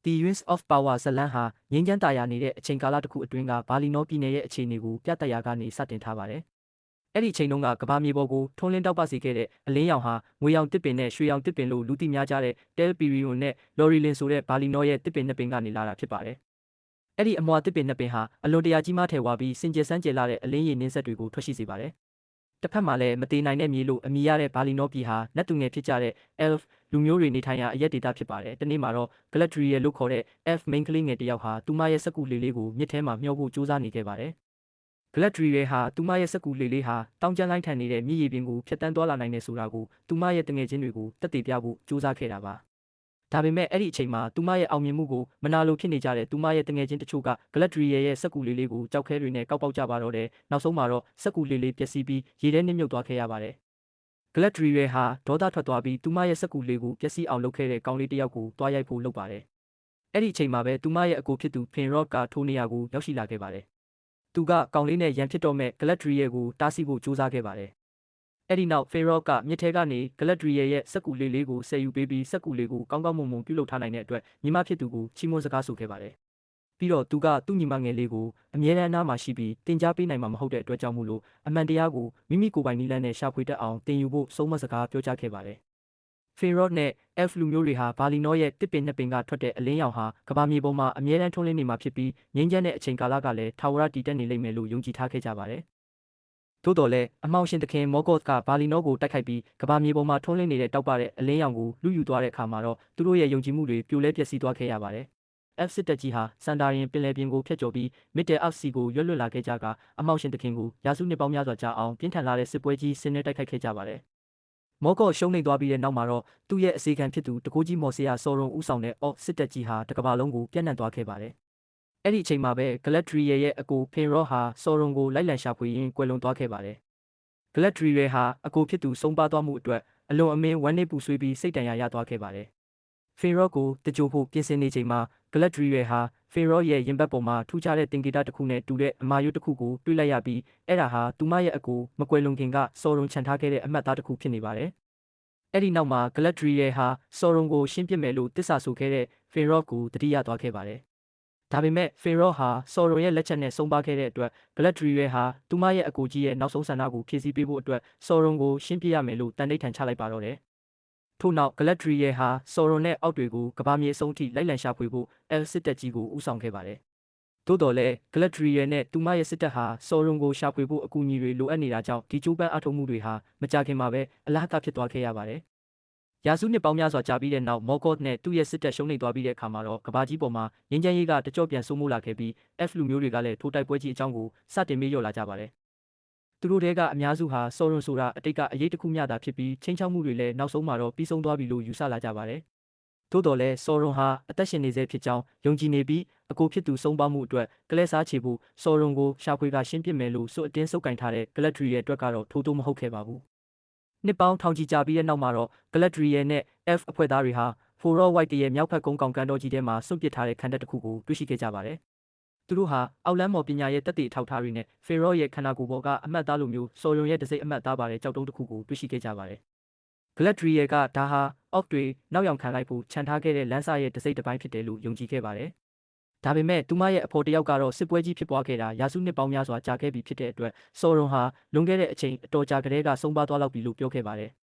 The Rings of Power ဇာတ်လမ်းဟာငြိမ်းချမ်းသာယာနေတဲ့အချိန်ကာလတစ်ခုအတွင်းကဘာလီနောပြည်နယ်ရဲ့အခြေအနေကိုပြသရာကနေစတင်ထားပါတယ်။အဲ့ဒီအချိန်တုန်းကကမ္ဘာမြေပေါ်ကိုထွန်းလင်းတောက်ပစေခဲ့တဲ့အလင်းရောင်ဟာငွေရောင်တစ်ပင်နဲ့ရွှေရောင်တစ်ပင်လို့လူသိများကြတဲ့ Telperion နဲ့ Lorelin ဆိုတဲ့ဘာလီနောရဲ့တစ်ပင်နှစ်ပင်ကနေလာတာဖြစ်ပါတယ်။အဲ့ဒီအမွှာတစ်ပင်နှစ်ပင်ဟာအလွန်တရာကြီးမားထည်ဝါပြီးစင်ကြယ်စမ်းကြယ်လာတဲ့အလင်းရည်နှင်းဆက်တွေကိုထွက်ရှိစေပါတယ်။တစ်ဖက်မှာလည်းမတည်နိုင်တဲ့မြေလို့အမည်ရတဲ့ဘာလီနောပြည်ဟာနတ်သူငယ်ဖြစ်ကြတဲ့ Elf လူမျိုးတွေနေထိုင်ရာအရက်ဒေသဖြစ်ပါတယ်။တနေ့မှာတော့ Galadriel လို့ခေါ်တဲ့ Elf မိန်းကလေးငယ်တစ်ယောက်ဟာသူမရဲ့စက္ကူလေးလေးကိုမြစ်ထဲမှာမျှောဖို့ကြိုးစားနေခဲ့ပါတယ်။ Galadriel ဟာသူမရဲ့စက္ကူလေးလေးဟာတောင်ကျမ်းလိုင်းထန်နေတဲ့မြစ်ရေပြင်ကိုဖျက်ဆီးသွားလာနိုင်တယ်ဆိုတာကိုသူမရဲ့တငယ်ချင်းတွေကိုသက်သေပြဖို့ကြိုးစားခဲ့တာပါ။ဒါပေမဲ့အဲ့ဒီအချိန်မှာသူမရဲ့အောင်မြင်မှုကိုမနာလိုဖြစ်နေကြတဲ့သူမရဲ့တငယ်ချင်းတချို့က Galadriel ရဲ့စက္ကူလေးလေးကိုကြောက်ခဲတွေနဲ့ကောက်ပေါက်ကြပါတော့တယ်။နောက်ဆုံးမှာတော့စက္ကူလေးလေးပျက်စီးပြီးရေထဲနစ်မြုပ်သွားခဲ့ရပါတယ်။ Galadriel ဟာဒေါသထွက်သွားပြီးသူမရဲ့စက္ကူလေးကိုပျက်စီးအောင်လုပ်ခဲ့တဲ့ကောင်လေးတစ်ယောက်ကိုတွားရိုက်ဖို့လုပ်ပါတယ်။အဲ့ဒီအချိန်မှာပဲသူမရဲ့အကိုဖြစ်သူ Finrod ကထိုနေရာကိုရောက်ရှိလာခဲ့ပါတယ်။သူကကောင်လေးနဲ့ရန်ဖြစ်တော့မဲ့ Galadriel ကိုတားဆီးဖို့ကြိုးစားခဲ့ပါတယ်။အဲ့ဒီနောက် Finrod ကမြစ်ထဲကနေ Galadriel ရဲ့စက္ကူလေးလေးကိုဆယ်ယူပေးပြီးစက္ကူလေးကိုကောင်းကောင်းမွန်မွန်ပြုလုပ်ထားနိုင်တဲ့အတွက်ညီမဖြစ်သူကိုချီးမွမ်းစကားဆိုခဲ့ပါတယ်။ပြီးတော့သူကသူ့ညီမငယ်လေးကိုအမြဲတမ်းအနားမှာရှိပြီးတင် जा ပေးနိုင်မှာမဟုတ်တဲ့အတွက်ကြောင့်မို့လို့အမှန်တရားကိုမိမိကိုယ်ပိုင်နည်းလမ်းနဲ့ရှာဖွေတတ်အောင်တင်ယူဖို့ဆုံးမစကားပြောကြားခဲ့ပါတယ်။ Finrod နဲ့ Elf လူမျိုးတွေဟာဘာလီနောရဲ့တစ်ပင်နှစ်ပင်ကထွက်တဲ့အလင်းရောင်ဟာကမ္ဘာမြေပေါ်မှာအမြဲတမ်းထွန်းလင်းနေမှာဖြစ်ပြီးငြိမ်းချမ်းတဲ့အချိန်ကာလကလည်းထာဝရတည်တတ်နေလိမ့်မယ်လို့ယုံကြည်ထားခဲ့ကြပါတယ်။သို့တော်လည်းအမောင်ရှင်သခင် Morgoth ကဘာလီနောကိုတိုက်ခိုက်ပြီးကမ္ဘာမြေပေါ်မှာထွန်းလင်းနေတဲ့တောက်ပတဲ့အလင်းရောင်ကိုလူယူသွားတဲ့အခါမှာတော့သူတို့ရဲ့ယုံကြည်မှုတွေပြိုလဲပျက်စီးသွားခဲ့ရပါတယ်။ Elf စစ်တပ်ကြီးဟာစန်ဒါရင်ပင်လယ်ပြင်ကိုဖျက်ကျော်ပြီး Middle-earth စီကိုရွတ်လွတ်လာခဲ့ကြကအမောင်ရှင်သခင်ကိုရာစုနှစ်ပေါင်းများစွာကြာအောင်ပြင်းထန်လာတဲ့စစ်ပွဲကြီးဆင်နွှဲတိုက်ခိုက်ခဲ့ကြပါတယ်။ Morgoth ရှုံးနိမ့်သွားပြီးတဲ့နောက်မှာတော့သူ့ရဲ့အစေခံဖြစ်သူတကိုးကြီးမော်ဆေးယာဆော်ရွန်ဦးဆောင်တဲ့ Orc စစ်တပ်ကြီးဟာတကမ္ဘာလုံးကိုပြန့်နှံ့သွားခဲ့ပါတယ်။အဲ့ဒီအချိန်မှာပဲ Galadriel ရဲ့အကို Finrod ဟာဆော်ရွန်ကိုလိုက်လံရှာဖွေရင်းကွယ်လွန်သွားခဲ့ပါတယ်။ Galadriel ဟာအကိုဖြစ်သူဆုံးပါသွားမှုအတွက်အလွန်အမင်းဝမ်းနည်းပူဆွေးပြီးစိတ်ဒဏ်ရာရသွားခဲ့ပါတယ်။ Finrod ကိုတကြိုဖို့ပြင်ဆင်နေချိန်မှာ Galadriel ဟာ Finrod ရဲ့ရင်ဘတ်ပေါ်မှာထူးခြားတဲ့သင်္ကေတတစ်ခုနဲ့တူတဲ့အမာရွတ်တစ်ခုကိုတွေ့လိုက်ရပြီးအဲ့ဒါဟာသူမရဲ့အကိုမကွယ်လွန်ခင်ကဆော်ရွန်ချန်ထားခဲ့တဲ့အမှတ်အသားတစ်ခုဖြစ်နေပါတယ်။အဲ့ဒီနောက်မှာ Galadriel ဟာဆော်ရွန်ကိုရှင်းပြမယ်လို့တစ္ဆာဆိုခဲ့တဲ့ Finrod ကိုတတိယသွားခဲ့ပါတယ်။ဒါပေမဲ့ Finrod ဟာဆော်ရွန်ရဲ့လက်ချက်နဲ့ဆုံးပါခဲ့တဲ့အတွက် Galadriel ဟာသူမရဲ့အကိုကြီးရဲ့နောက်ဆုံးဆန္ဒကိုဖြည့်ဆည်းပေးဖို့အတွက်ဆော်ရွန်ကိုရှင်းပြရမယ်လို့တန်ဋိဌာန်ချလိုက်ပါတော့တယ်။ထို့နောက် Galadriel ဟာဆော်ရွန်နဲ့အောက်တွေကိုကမ္ဘာမြေအဆုံးအထိလိုက်လံရှာဖွေဖို့ Elf စစ်တပ်ကြီးကိုဦးဆောင်ခဲ့ပါတယ်။သို့တော်လည်း Galadriel နဲ့သူမရဲ့စစ်တပ်ဟာဆော်ရွန်ကိုရှာဖွေဖို့အကူအညီတွေလိုအပ်နေတာကြောင့်ဒီကြိုးပမ်းအားထုတ်မှုတွေဟာမကြာခင်မှာပဲအလဟတဖြစ်သွားခဲ့ရပါတယ်။ရာစုနှစ်ပေါင်းများစွာကြာပြီးတဲ့နောက် Morgoth နဲ့သူ့ရဲ့စစ်တပ်ရှုံးနိမ့်သွားပြီးတဲ့အခါမှာတော့ကမ္ဘာကြီးပေါ်မှာငြိမ်းချမ်းရေးကတကြော့ပြန်စိုးမိုးလာခဲ့ပြီး Elf လူမျိုးတွေကလည်းထိုတိုက်ပွဲကြီးအကြောင်းကိုစတင်မေ့လျော့လာကြပါတယ်။သူတို့ထဲကအများစုဟာဆော်ရွန်ဆိုတာအတိတ်ကအရေးတစ်ခုမျှသာဖြစ်ပြီးချင်းချောက်မှုတွေလည်းနောက်ဆုံးမှာတော့ပြီးဆုံးသွားပြီလို့ယူဆလာကြပါတယ်။သို့တော်လည်းဆော်ရွန်ဟာအသက်ရှင်နေဆဲဖြစ်ကြောင်းယုံကြည်နေပြီးအကိုဖြစ်သူဆုံးပါမှုအတွက်ကလဲစားချေဖို့ဆော်ရွန်ကိုရှာဖွေကရှင်းပြမယ်လို့စွတ်အတင်းဆုပ်ကင်ထားတဲ့ Galadriel ရဲ့အတွက်ကတော့ထိုးတိုးမဟုတ်ခဲ့ပါဘူး။နှစ်ပေါင်းထောင်ချီကြာပြီးတဲ့နောက်မှာတော့ Galadriel နဲ့ Elf အဖွဲ့သားတွေဟာ Forod White ရဲ့မြောက်ဖက်ကုန်းကောင်ကန်တော်ကြီးထဲမှာစွန့်ပစ်ထားတဲ့ခံတပ်တစ်ခုကိုတွေ့ရှိခဲ့ကြပါတယ်။သူတို့ဟာအောက်လန်းမော်ပညာရဲ့တက်တည်ထောက်ထားတွေနဲ့ Finrod ရဲ့ခန္ဓာကိုယ်ပေါ်ကအမှတ်အသားလိုမျိုးဆော်ရွန်ရဲ့တစိမ့်အမှတ်အသားပါတဲ့ကြောက်တုံးတစ်ခုကိုတွေ့ရှိခဲ့ကြပါတယ်။ Galadriel ကဒါဟာ Orc တွေနောက်ယောင်ခံလိုက်ဖို့ခြံထားခဲ့တဲ့လမ်းစာရဲ့တစိမ့်တစ်ပိုင်းဖြစ်တယ်လို့ယုံကြည်ခဲ့ပါတယ်။ဒါပေမဲ့သူမရဲ့အဖော်တယောက်ကတော့စစ်ပွဲကြီးဖြစ်ပွားခဲ့တာရာစုနှစ်ပေါင်းများစွာကြာခဲ့ပြီဖြစ်တဲ့အတွက်ဆော်ရွန်ဟာလွန်ခဲ့တဲ့အချိန်အတော်ကြာကတည်းကဆုံးပါသွားလောက်ပြီလို့ပြောခဲ့ပါတယ်။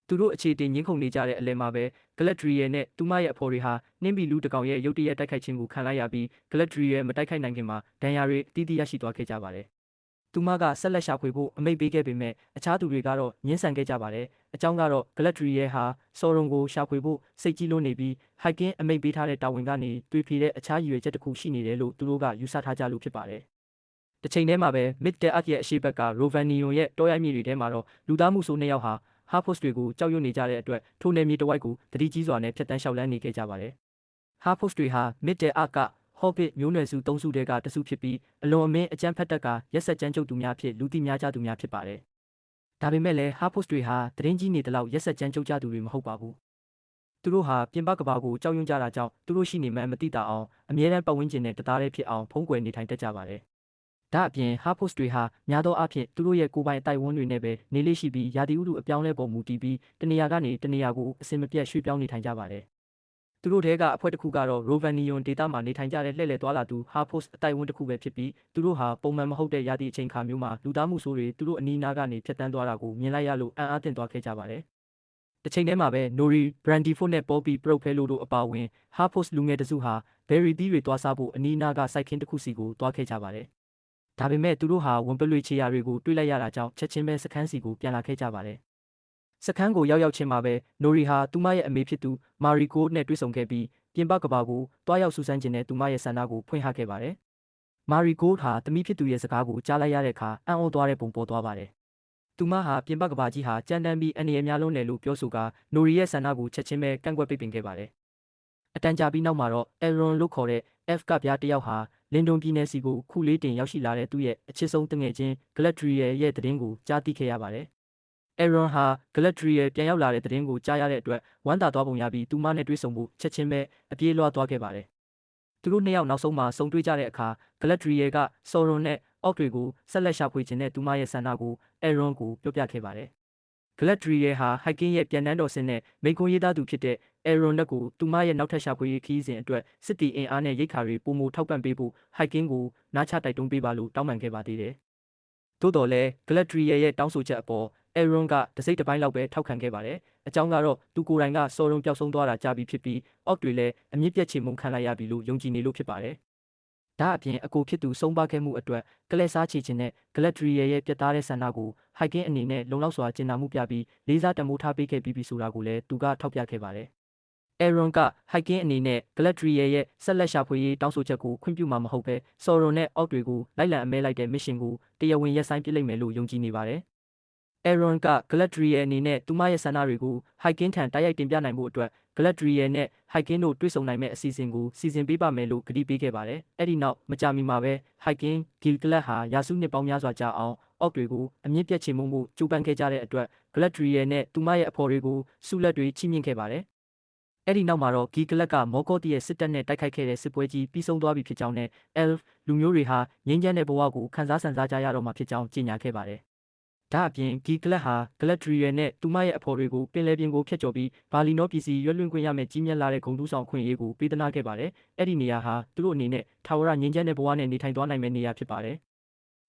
သူတို့အခြေတင်ငင်းခုန်နေကြတဲ့အလယ်မှာပဲ Galadriel နဲ့သူမရဲ့အဖော်တွေဟာနှင်းဘီလူးတကောင်ရဲ့ရုတ်တရက်တိုက်ခိုက်ခြင်းကိုခံလိုက်ရပြီး Galadriel မတိုက်ခိုက်နိုင်ခင်မှာဒဏ်ရာတွေအသီးသီးရရှိသွားခဲ့ကြပါတယ်။သူမကဆက်လက်ရှာဖွေဖို့အမိန့်ပေးခဲ့ပေမဲ့အခြားသူတွေကတော့ငင်းဆန်ခဲ့ကြပါတယ်။အကြောင်းကတော့ Galadriel ဟာဆော်ရွန်ကိုရှာဖွေဖို့စိတ်ကြီးလွန်းနေပြီး Hiking အမိန့်ပေးထားတဲ့တာဝန်ကနေတွေ့ဖြေတဲ့အခြားရည်ရွယ်ချက်တစ်ခုရှိနေတယ်လို့သူတို့ကယူဆထားကြလို့ဖြစ်ပါတယ်။တစ်ချိန်တည်းမှာပဲ Middle-earth ရဲ့အရှေ့ဘက်က Rhovanion ရဲ့တောရိုင်းမြေတွေထဲမှာတော့လူသားမှုဆိုးနှစ်ယောက်ဟာHarfoot တွေကိုကြောက်ရွံ့နေကြတဲ့အတွက်ထိုနယ်မြေတစ်ဝိုက်ကိုတတိကြီးစွာနဲ့ဖျက်ဆီးလျှောက်လန်းနေခဲ့ကြပါတယ်။ Harfoot တွေဟာ Middle-earth က Hobbit မျိုးနွယ်စုသုံးစုထဲကတစုဖြစ်ပြီးအလွန်အမင်းအကြမ်းဖက်တတ်ကရက်စက်ကြမ်းကြုတ်သူများဖြစ်လူသိများကြသူများဖြစ်ပါတယ်။ဒါပေမဲ့လည်း Harfoot တွေဟာသတင်းကြီးနေသလောက်ရက်စက်ကြမ်းကြုတ်ကြသူတွေမဟုတ်ပါဘူး။သူတို့ဟာပြင်ပကဘာကိုကြောက်ရွံ့ကြတာကြောင့်သူတို့ရှိနေမှန်းမသိတာအောင်အမြဲတမ်းပတ်ဝန်းကျင်နဲ့တသားတည်းဖြစ်အောင်ဖုံးကွယ်နေထိုင်တတ်ကြပါတယ်။ဒါအပြင် Harfoot တွေဟာများသောအားဖြင့်သူတို့ရဲ့ကိုယ်ပိုင်အတိုက်ဝန်းတွေနဲ့ပဲနေလေးရှိပြီးရာသီဥတုအပြောင်းလဲပေါ်မူတည်ပြီးတနေရာကနေတနေရာကိုအစင်မပြတ်ရွှေ့ပြောင်းနေထိုင်ကြပါတယ် သူတို့ထဲကအဖွဲတစ်ခုကတော့ Rovanion ဒေသမှာနေထိုင်ကြတဲ့လှည့်လည်သွားလာသူ Harpost အတိုက်အဝန်းတစ်ခုပဲဖြစ်ပြီးသူတို့ဟာပုံမှန်မဟုတ်တဲ့ရာသီအချိန်ခါမျိုးမှာလူသားမှုဆိုးတွေသူတို့အနီးနားကနေဖြတ်တန်းသွားတာကိုမြင်လိုက်ရလို့အံ့အားသင့်သွားခဲ့ကြပါတယ်။တစ်ချိန်တည်းမှာပဲ Nori, Brandyfoot နဲ့ Poppy Profello တို့အပါအဝင် Harpost လူငယ်တစုဟာ Berry သီးတွေသွားစားဖို့အနီးနားကစိုက်ခင်းတစ်ခုစီကိုသွားခဲ့ကြပါတယ်။ဒါပေမဲ့သူတို့ဟာဝန်ပလွေချေရာတွေကိုတွေ့လိုက်ရတာကြောင့်ချက်ချင်းပဲစခန်းစီကိုပြန်လာခဲ့ကြပါတယ်။စခန်းကိုရောက်ချင်းမှာပဲ Nori ဟာသူမရဲ့အမေဖြစ်သူ Mariko နဲ့တွေ့ဆုံခဲ့ပြီးပြင်ပကဘာကိုတွားရောက်စူးစမ်းခြင်းနဲ့သူမရဲ့ဆန္ဒကိုဖွင့်ဟခဲ့ပါတယ်။ Mariko ဟာသမီးဖြစ်သူရဲ့စကားကိုကြားလိုက်ရတဲ့အခါအံ့ဩသွားတဲ့ပုံပေါ်သွားပါတယ်။သူမဟာပြင်ပကဘာကြီးဟာကြမ်းတမ်းပြီးအနေအများလုံးတယ်လို့ပြောဆိုကာ Nori ရဲ့ဆန္ဒကိုချက်ချင်းပဲကန့်ကွက်ပိတ်ပင်ခဲ့ပါတယ်။အတန်ကြာပြီးနောက်မှာတော့ Aaron လို့ခေါ်တဲ့ F ကပြားတစ်ယောက်ဟာလင်ဒွန်ပြည်နယ်စီကိုခုလေးတင်ရောက်ရှိလာတဲ့သူ့ရဲ့အချစ်ဆုံးတငယ်ချင်း Galadriel ရဲ့သတင်းကိုကြားသိခဲ့ရပါတယ်။ Aaron ဟာ Galadriel ပြန်ရောက်လာတဲ့သတင်းကိုကြားရတဲ့အတွက်ဝမ်းသာသွားပုံရပြီးသူမနဲ့တွေ့ဆုံဖို့ချက်ချင်းပဲအပြေးလွှားသွားခဲ့ပါတယ်။သူတို့နှစ်ယောက်နောက်ဆုံးမှာဆုံတွေ့ကြတဲ့အခါ Galadriel က Sauron နဲ့ Orc တွေကိုဆက်လက်ရှာဖွေခြင်းနဲ့သူမရဲ့ဆန္ဒကို Aaron ကိုပြောပြခဲ့ပါတယ်။ Galadriel ဟာ Hiking ရဲ့ပြန်တန်းတော်ဆင်းနဲ့မိန့်ခွန်းရေးသားသူဖြစ်တဲ့ Aaron ကိုသူမရဲ့နောက်ထပ်ရှာဖွေရေးခရီးစဉ်အတွက်စစ်တီအင်အားနဲ့ရိတ်ခါတွေပိုမိုထောက်ပံ့ပေးဖို့ Hiking ကိုနားချတိုက်တွန်းပေးပါလို့တောင်းပန်ခဲ့ပါသေးတယ်။သို့တော်လည်း Galadriel ရဲ့တောင်းဆိုချက်အပေါ် Aaron ကတစိမ့်တစ်ပိုင်းလောက်ပဲထောက်ခံခဲ့ပါတယ်။အကြောင်းကတော့သူကိုယ်တိုင်က Sauron ပျောက်ဆုံးသွားတာကြာပြီဖြစ်ပြီး Orc တွေလည်းအမြင့်ပြတ်ချေမှုန်းခံလိုက်ရပြီလို့ယုံကြည်နေလို့ဖြစ်ပါတယ်။ဒါအပြင်အကိုဖြစ်သူဆုံးပါခဲ့မှုအတွက်ကလဲစားချေခြင်းနဲ့ Galadriel ရဲ့ပြတ်သားတဲ့ဆန္ဒကို Hiking အနေနဲ့လုံလောက်စွာကျင့်နာမှုပြပြီးလေးစားတမိုးထားပေးခဲ့ပြီးပြီဆိုတာကိုလည်းသူကထောက်ပြခဲ့ပါတယ်။ Aaron က Hiking အနေနဲ့ Galadriel ရဲ့ဆက်လက်ရှာဖွေရေးတောင်းဆိုချက်ကိုခွင့်ပြုမှာမဟုတ်ဘဲ Sauron နဲ့ Orc တွေကိုလိုက်လံအမဲလိုက်တဲ့ mission ကိုတရားဝင်ရပ်ဆိုင်းပစ်လိုက်မယ်လို့ယုံကြည်နေပါတယ်။ Aaron က Galadriel အနေနဲ့သူမရဲ့ဆန္ဒတွေကို Hiking ထံတိုက်ရိုက်တင်ပြနိုင်ဖို့အတွက် Galadriel နဲ့ Hiking တို့တွေ့ဆုံနိုင်မဲ့အစီအစဉ်ကိုစီစဉ်ပေးပါမယ်လို့ကတိပေးခဲ့ပါတယ်။အဲ့ဒီနောက်မကြာမီမှာပဲ Hiking Gil-galad ဟာရာစုနှစ်ပေါင်းများစွာကြာအောင် Orc တွေကိုအမြင့်ပြတ်ချေမှုန်းဖို့ကြိုးပမ်းခဲ့ကြတဲ့အတွက် Galadriel နဲ့သူမရဲ့အဖော်တွေကိုဆုလက်တွေချီးမြှင့်ခဲ့ပါတယ်။အဲ့ဒီနောက်မှာတော့ Gil-galad က Morgoth ရဲ့စစ်တပ်နဲ့တိုက်ခိုက်ခဲ့တဲ့စစ်ပွဲကြီးပြီးဆုံးသွားပြီဖြစ်ကြောင်းနဲ့ Elf လူမျိုးတွေဟာငြိမ်းချမ်းတဲ့ဘဝကိုခံစားကြရတော့မှာဖြစ်ကြောင်းကြေညာခဲ့ပါတယ်။ဒါအပြင် Gil-galad ဟာ Galadriel နဲ့သူမရဲ့အဖော်တွေကိုပင်လယ်ပြင်ကိုဖျက်ကျော်ပြီးဘာလီနောပြည်စီရွက်လွှင့်ခွင့်ရမယ့်ကြီးမြတ်လာတဲ့ဂုဏ်ထူးဆောင်ခွင့်ရေးကိုပေးသနာခဲ့ပါတယ်။အဲ့ဒီနေရာဟာသူတို့အနေနဲ့ထာဝရငြိမ်းချမ်းတဲ့ဘဝနဲ့နေထိုင်သွားနိုင်မယ့်နေရာဖြစ်ပါတယ်။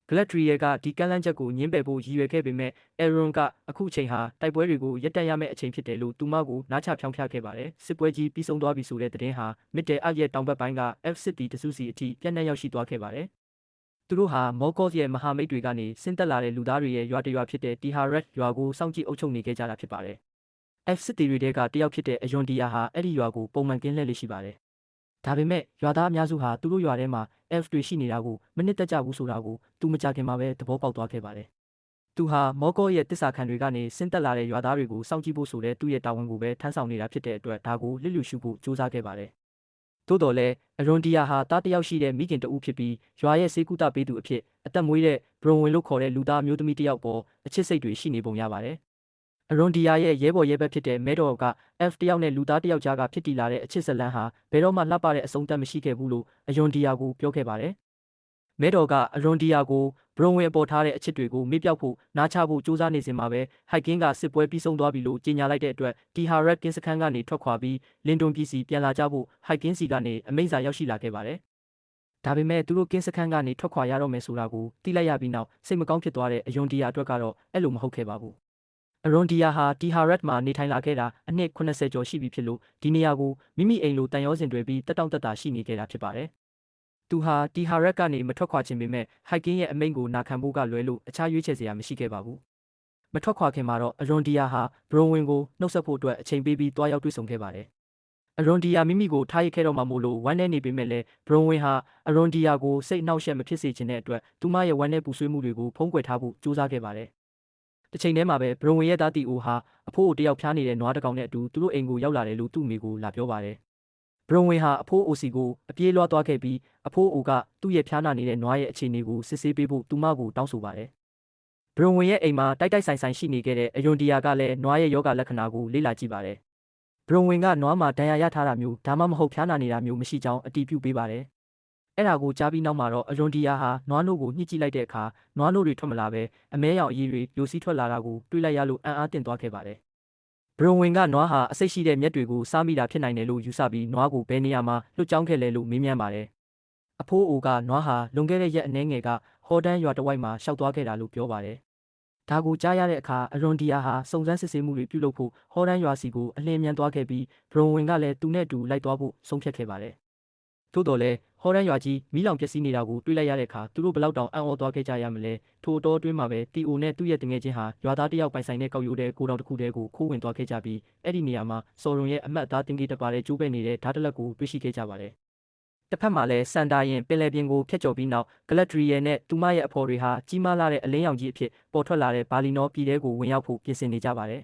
Galadriel ကဒီကမ်းလှမ်းချက်ကိုညှင်းပယ်ဖို့ရည်ရွယ်ခဲ့ပေမဲ့ Aaron ကအခုအချိန်ဟာတိုက်ပွဲတွေကိုရပ်တန့်ရမယ့်အချိန်ဖြစ်တယ်လို့သူမကိုနားချဖြောင်းဖျခဲ့ပါတယ်။စစ်ပွဲကြီးပြီးဆုံးသွားပြီဆိုတဲ့သတင်းဟာ Middle-earth ရဲ့တောင်ဘက်ပိုင်းက Elf စစ်တီတစုစီအထိပြန့်နှံ့ရောက်ရှိသွားခဲ့ပါတယ်။သူတို့ဟာ Morgoth ရဲ့မဟာမိတ်တွေကနေဆင်းသက်လာတဲ့လူသားတွေရဲ့ရွာတရွာဖြစ်တဲ့ Tiharet ရွာကိုစောင့်ကြည့်အုပ်ချုပ်နေခဲ့ကြတာဖြစ်ပါတယ်။ Elf စစ်တီတွေထဲကတယောက်ဖြစ်တဲ့ Arondir ဟာအဲ့ဒီရွာကိုပုံမှန်ကင်းလှည့်လေ့ရှိပါတယ်။ဒါပေမဲ့ရွာသားအများစုဟာသူတို့ရွာထဲမှာ Elf တွေရှိနေတာကိုမနှစ်သက်ကြဘူးဆိုတာကိုသူမကြခင်မှာပဲသဘောပေါက်သွားခဲ့ပါတယ်။သူဟာ Morgoth ရဲ့တစ္ဆာခံတွေကနေဆင်းသက်လာတဲ့ရွာသားတွေကိုစောင့်ကြည့်ဖို့ဆိုတဲ့သူ့ရဲ့တာဝန်ကိုပဲထမ်းဆောင်နေတာဖြစ်တဲ့အတွက်ဒါကိုလစ်လျူရှုဖို့ကြိုးစားခဲ့ပါတယ်။သို့တော်လည်း Arondir ဟာတားတယောက်ရှိတဲ့မိခင်တဦးဖြစ်ပြီးရွာရဲ့စေကူတာပေးသူအဖြစ်အသက်မွေးတဲ့ Bronwyn လို့ခေါ်တဲ့လူသားမျိုးသမီးတယောက်ပေါ်အချစ်စိတ်တွေရှိနေပုံရပါတယ်။ Arondir ရဲ့ရဲဘော်ရဲဘက်ဖြစ်တဲ့ Mador က Elf တယောက်နဲ့လူသားတယောက်ကြားကဖြစ်တည်လာတဲ့အချစ်ဇလန်းဟာဘယ်တော့မှလှပတဲ့အဆုံးသတ်မရှိခဲ့ဘူးလို့ Arondir ကိုပြောခဲ့ပါတယ်။ Mador က Arondir ကို Bronwyn အပေါ်ထားတဲ့အချစ်တွေကိုမေ့ပြောက်ဖို့နားချဖို့ကြိုးစားနေစဉ်မှာပဲ Hiking ကစစ်ပွဲပြီးဆုံးသွားပြီလို့ကြေညာလိုက်တဲ့အတွက် Tiharet ကင်းစခန်းကနေထွက်ခွာပြီးလင်ဒွန်ပြည်စီပြန်လာကြဖို့ Hiking စီကနေအမိန့်စာရောက်ရှိလာခဲ့ပါတယ်။ဒါပေမဲ့သူတို့ကင်းစခန်းကနေထွက်ခွာရတော့မယ်ဆိုတာကိုသိလိုက်ရပြီးနောက်စိတ်မကောင်းဖြစ်သွားတဲ့ Arondir အတွက်ကတော့အဲ့လိုမဟုတ်ခဲ့ပါဘူး။ Arondir ဟာ Tiharet မှာနေထိုင်လာခဲ့တာအနှစ်80ကျော်ရှိပြီဖြစ်လို့ဒီနေရာကိုမိမိအိမ်လိုတန်ရောစင်တွေပြီးတက်တောင့်တက်တာရှိနေခဲ့တာဖြစ်ပါတယ်။သူဟာ Tiharet ကနေမထွက်ခွာခြင်းပေမဲ့ Hiking ရဲ့အမိန့်ကိုနာခံဖို့ကလွဲလို့အခြားရွေးချယ်စရာမရှိခဲ့ပါဘူး။မထွက်ခွာခင်မှာတော့ Arondir ဟာ Bronwyn ကိုနှုတ်ဆက်ဖို့အတွက်အချိန်ပေးပြီးတွားရောက်တွေ့ဆုံခဲ့ပါတယ်။ Arondir မိမိကိုထားရစ်ခဲ့တော့မှမို့လို့ဝမ်းနေနေပေမဲ့လည်း Bronwyn ဟာ Arondir ကိုစိတ်အနှောက်အယှက်မဖြစ်စေချင်တဲ့အတွက်သူမရဲ့ဝမ်းနေပူဆွေးမှုတွေကိုဖုံးကွယ်ထားဖို့ကြိုးစားခဲ့ပါတယ်။တစ်ချိန်တည်းမှာပဲ Bronwyn ရဲ့သားတီအိုဟာအဖိုးအိုတယောက်ဖျားနေတဲ့နွားတစ်ကောင်နဲ့အတူသူတို့အိမ်ကိုရောက်လာတယ်လို့သူ့အမေကိုလာပြောပါတယ်။ Bronwyn ဟာအဖိုးအိုစီကိုအပြေးလွှားသွားခဲ့ပြီးအဖိုးအိုကသူ့ရဲ့ဖျားနာနေတဲ့နွားရဲ့အခြေအနေကိုစစ်ဆေးပေးဖို့သူမကိုတောင်းဆိုပါတယ်။ Bronwyn ရဲ့အိမ်မှာတိုက်ဆိုင်ရှိနေခဲ့တဲ့ Arondir ကလည်းနွားရဲ့ယောဂလက္ခဏာကိုလေ့လာကြည့်ပါတယ်။ Bronwyn ကနွားမှာဒဏ်ရာရထားတာမျိုးဒါမှမဟုတ်ဖျားနာနေတာမျိုးမရှိကြောင်းအတည်ပြုပေးပါတယ်။အဲ့ဒါကိုကြားပြီးနောက်မှာတော့ Arondir ဟာနွားနို့ကိုညှစ်ကြည့်လိုက်တဲ့အခါနွားနို့တွေထွက်မလာပဲအမဲရောင်အရည်တွေယိုစီးထွက်လာတာကိုတွေ့လိုက်ရလို့အံ့အားသင့်သွားခဲ့ပါတယ် ဘရုံဝင်ကနွားဟာအစိတ်ရှိတဲ့မြက်တွေကိုစားမိတာဖြစ်နိုင်တယ်လို့ယူဆပြီးနွားကိုဘယ်နေရာမှာလွတ်ကျောင်းခဲ့လဲလို့မေးမြန်းပါတယ်။အဖိုးအိုကနွားဟာလွန်ခဲ့တဲ့ရက်အနည်းငယ်ကဟော်ဒန်ရွာတစ်ဝိုက်မှာရှောက်သွားခဲ့တာလို့ပြောပါတယ်။ဒါကိုကြားရတဲ့အခါအရွန်ဒီယာဟာစုံစမ်းစစ်ဆေးမှုတွေပြုလုပ်ဖို့ဟော်ဒန်ရွာစီကိုအလင်းမြန်သွားခဲ့ပြီးဘရုံဝင်ကလည်းသူနဲ့အတူလိုက်သွားဖို့ဆုံးဖြတ်ခဲ့ပါတယ်။သို့တော်လည်းဟော်ဒန်ရွာကြီးမီးလောင်ပျက်စီးနေတာကိုတွေ့လိုက်ရတဲ့အခါသူတို့ဘလောက်တောင်အံ့ဩသွားခဲ့ကြရမလဲထိုအတော်အတွင်းမှာပဲတီအိုနဲ့သူ့ရဲ့တငယ်ချင်းဟာရွာသားတစ်ယောက်ပိုင်ဆိုင်တဲ့ကောက်ရိုးတဲ့ကိုတောင်တစ်ခုတည်းကိုခိုးဝင်သွားခဲ့ကြပြီးအဲ့ဒီနေရာမှာစော်ရုံရဲ့အမတ်သားတင်ကြီးတစ်ပါးတဲ့ကျိုးပဲ့နေတဲ့ဓာတ်တလက်ကိုတွေ့ရှိခဲ့ကြပါတယ်တစ်ဖက်မှာလည်းစန်တာရင်ပင်လယ်ပြင်ကိုဖျက်ကျော်ပြီးနောက်ဂလက်ဒရီယယ်နဲ့သူမရဲ့အဖော်တွေဟာကြီးမားလာတဲ့အလင်းရောင်ကြီးအဖြစ်ပေါ်ထွက်လာတဲ့ဘာလီနောပြည်ထဲကိုဝင်ရောက်ဖို့ပြင်ဆင်နေကြပါတယ်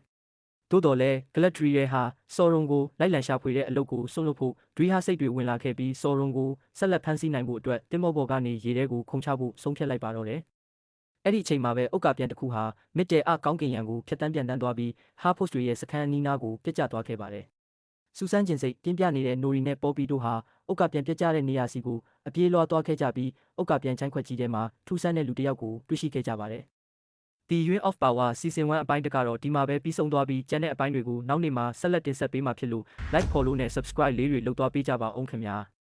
သို့တော်လည်းဂလက်ဒရီယယ်ဟာစော်ရုံကိုလိုက်လံရှာဖွေတဲ့အလုပ်ကိုစွန့်လွတ်ဖို့ဒရီဟာစိတ်တွေဝင်လာခဲ့ပြီးစော်ရုံကိုဆက်လက်ဖမ်းဆီးနိုင်ဖို့အတွက်တင်မော့ဘော်ကနေရေထဲကိုခုန်ချဖို့ဆုံးဖြတ်လိုက်ပါတော့တယ်။အဲ့ဒီအချိန်မှာပဲဥက္ကာပြန်တစ်ခုဟာမစ်တဲအကောင်းကင်ရံကိုဖျက်တမ်းပြန်တန်းသွားပြီးဟာဖို့စ်တွေရဲ့စခန်းအနီးနားကိုပြစ်ကျသွားခဲ့ပါတယ်။စူဆန်းကျင်စိတ်ပြင်းပြနေတဲ့နိုရီနဲ့ပေါ်ပီတို့ဟာဥက္ကာပြန်ပြစ်ကျတဲ့နေရာစီကိုအပြေးလွှားသွားခဲ့ကြပြီးဥက္ကာပြန်ချိုင်းခွက်ကြီးထဲမှာထူးဆန်းတဲ့လူတစ်ယောက်ကိုတွေ့ရှိခဲ့ကြပါတယ်။ The Ring of Power Season 1အပိုင်းတစ်ကတော့ဒီမှာပဲပြီးဆုံးသွားပြီးကျန်တဲ့အပိုင်းတွေကိုနောက်နေ့မှာဆက်လက်တင်ဆက်ပေးမှာဖြစ်လို့ like follow နဲ့ subscribe လေးတွေလုပ်သွားပေးကြပါဦးခင်ဗျာ။